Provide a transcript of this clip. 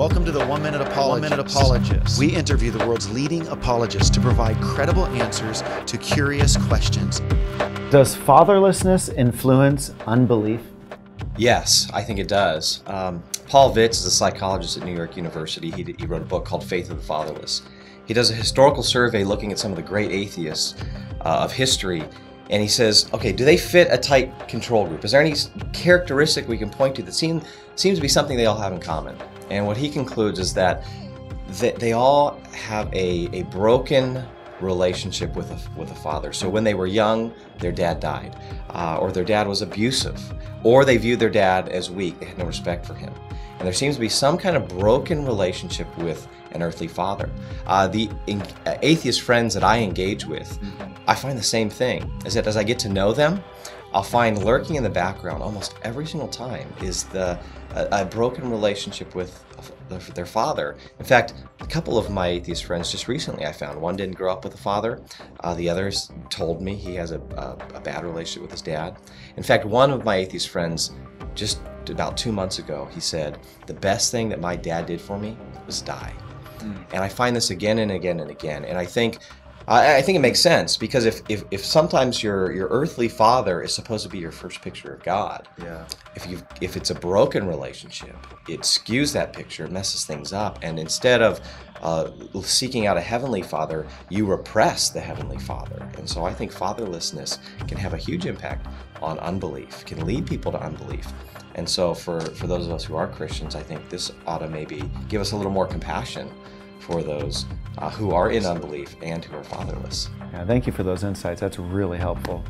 Welcome to the 1 Minute Apologist. We interview the world's leading apologists to provide credible answers to curious questions. Does fatherlessness influence unbelief? Yes, I think it does. Paul Vitz is a psychologist at New York University. He wrote a book called Faith of the Fatherless. He does a historical survey looking at some of the great atheists of history, and he says, okay, do they fit a tight control group? Is there any characteristic we can point to that seems to be something they all have in common? And what he concludes is that they all have a broken relationship with a father. So when they were young, their dad died, or their dad was abusive, or they viewed their dad as weak. They had no respect for him. And there seems to be some kind of broken relationship with an earthly father. The atheist friends that I engage with, I find the same thing, is that as I get to know them, I'll find lurking in the background almost every single time is a broken relationship with their father. In fact, a couple of my atheist friends just recently I found, one didn't grow up with a father, the others told me he has a bad relationship with his dad. In fact, one of my atheist friends, just about 2 months ago, he said, the best thing that my dad did for me was die. And I find this again and again and again, and I think it makes sense, because if sometimes your earthly father is supposed to be your first picture of God, if it's a broken relationship, it skews that picture, it messes things up, and instead of seeking out a heavenly father, you repress the heavenly father. And so I think fatherlessness can have a huge impact on unbelief, can lead people to unbelief. And so for those of us who are Christians, I think this ought to maybe give us a little more compassion for those who are in unbelief and who are fatherless. Yeah, thank you for those insights. That's really helpful.